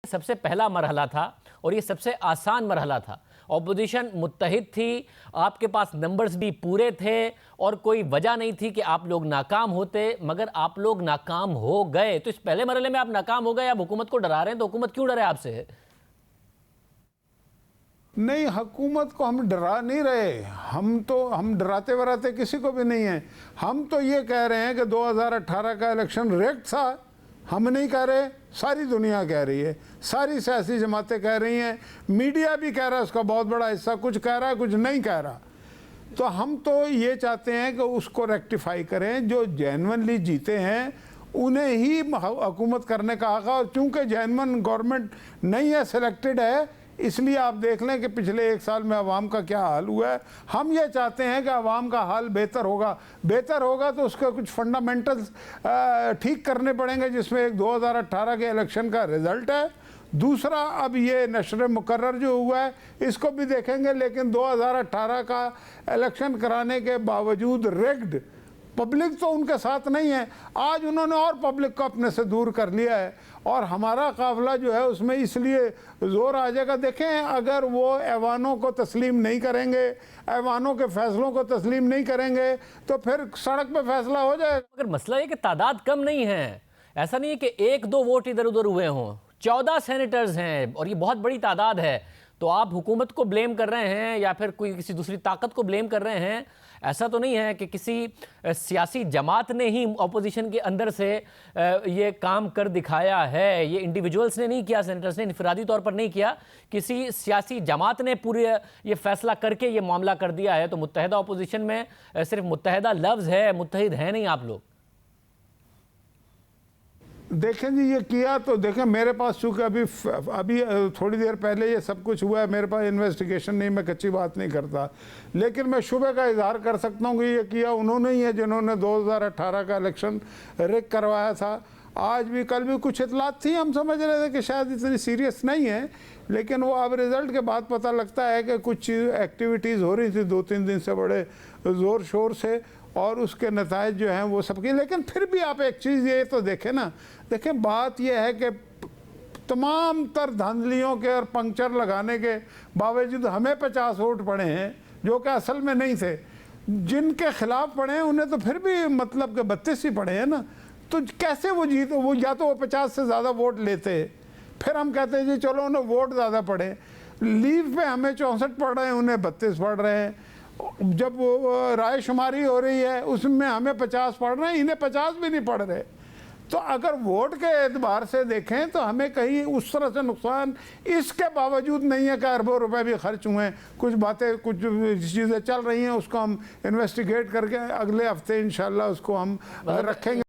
सबसे पहला मरहला था और ये सबसे आसान मरहला था। ऑपोजिशन मुत्तहिद थी, आपके पास नंबर्स भी पूरे थे और कोई वजह नहीं थी कि आप लोग नाकाम होते, मगर आप लोग नाकाम हो गए। तो इस पहले मरहले में आप नाकाम हो गए, आप हुकूमत को डरा रहे हैं, तो हुकूमत क्यों डरे आपसे? नहीं, हुकूमत को हम डरा नहीं रहे। हम डराते वराते किसी को भी नहीं हैं। हम तो ये कह रहे हैं कि 2018 का इलेक्शन रिग्ड था। हम नहीं कह रहे, सारी दुनिया कह रही है, सारी सियासी जमातें कह रही हैं, मीडिया भी कह रहा है, उसका बहुत बड़ा हिस्सा कुछ कह रहा है, कुछ नहीं कह रहा। तो हम तो ये चाहते हैं कि उसको रेक्टिफाई करें। जो जेन्युइनली जीते हैं उन्हें ही हुकूमत करने का हक है। और चूँकि जेन्युइन गवर्नमेंट नहीं है, सिलेक्टेड है, इसलिए आप देख लें कि पिछले 1 साल में अवाम का क्या हाल हुआ है। हम ये चाहते हैं कि अवाम का हाल बेहतर होगा तो उसके कुछ फंडामेंटल्स ठीक करने पड़ेंगे, जिसमें एक 2018 के इलेक्शन का रिज़ल्ट है। दूसरा, अब ये नशर मुकर्रर जो हुआ है इसको भी देखेंगे। लेकिन 2018 का इलेक्शन कराने के बावजूद रिग्ड, पब्लिक तो उनके साथ नहीं है। आज उन्होंने और पब्लिक को अपने से दूर कर लिया है और हमारा काफिला जो है उसमें इसलिए जोर आ जाएगा। देखें, अगर वो ऐवानों को तस्लीम नहीं करेंगे, ऐवानों के फैसलों को तस्लीम नहीं करेंगे, तो फिर सड़क पे फैसला हो जाएगा। मगर मसला ये कि तादाद कम नहीं है। ऐसा नहीं है कि 1-2 वोट इधर उधर हुए हों। 14 सेनेटर्स हैं और ये बहुत बड़ी तादाद है। तो आप हुकूमत को ब्लेम कर रहे हैं या फिर कोई किसी दूसरी ताकत को ब्लेम कर रहे हैं? ऐसा तो नहीं है कि किसी सियासी जमात ने ही अपोजिशन के अंदर से ये काम कर दिखाया है। ये इंडिविजुअल्स ने नहीं किया, सेनेटर्स ने इनफरादी तौर पर नहीं किया, किसी सियासी जमात ने पूरे ये फैसला करके ये मामला कर दिया है। तो मुत्तहिदा अपोजिशन में सिर्फ मुत्तहिदा लफ्ज़ है, मुत्तहिद है नहीं आप लोग। देखें जी, ये किया तो देखें, मेरे पास चूँकि अभी थोड़ी देर पहले ये सब कुछ हुआ है, मेरे पास इन्वेस्टिगेशन नहीं, मैं कच्ची बात नहीं करता, लेकिन मैं शुबे का इजहार कर सकता हूँ कि ये किया उन्होंने ही है जिन्होंने 2018 का इलेक्शन रिग करवाया था। आज भी कल भी कुछ इतलात थी, हम समझ रहे थे कि शायद इतनी सीरियस नहीं है, लेकिन वो अब रिज़ल्ट के बाद पता लगता है कि कुछ एक्टिविटीज़ हो रही थी 2-3 दिन से बड़े ज़ोर शोर से, और उसके नतायज जो हैं वो सबकी। लेकिन फिर भी आप एक चीज़ ये तो देखें ना, देखें बात ये है कि तमाम तर धांधलियों के और पंक्चर लगाने के बावजूद हमें 50 वोट पड़े हैं जो कि असल में नहीं थे। जिनके खिलाफ पड़े हैं उन्हें तो फिर भी मतलब के 32 ही पड़े हैं ना। तो कैसे वो जीत, वो या तो वो 50 से ज़्यादा वोट लेते, फिर हम कहते हैं जी चलो उन्हें वोट ज़्यादा पड़े। लीव पे हमें 64 पड़ रहे हैं, उन्हें 32 पड़ रहे हैं। जब वो राय शुमारी हो रही है उसमें हमें 50 पड़ रहे हैं, इन्हें 50 भी नहीं पड़ रहे। तो अगर वोट के एतबार से देखें तो हमें कहीं उस तरह से नुकसान इसके बावजूद नहीं है कि अरबों रुपए भी खर्च हुए हैं। कुछ बातें, कुछ चीज़ें चल रही हैं, उसको हम इन्वेस्टिगेट करके अगले हफ्ते इंशाल्लाह उसको हम रखेंगे।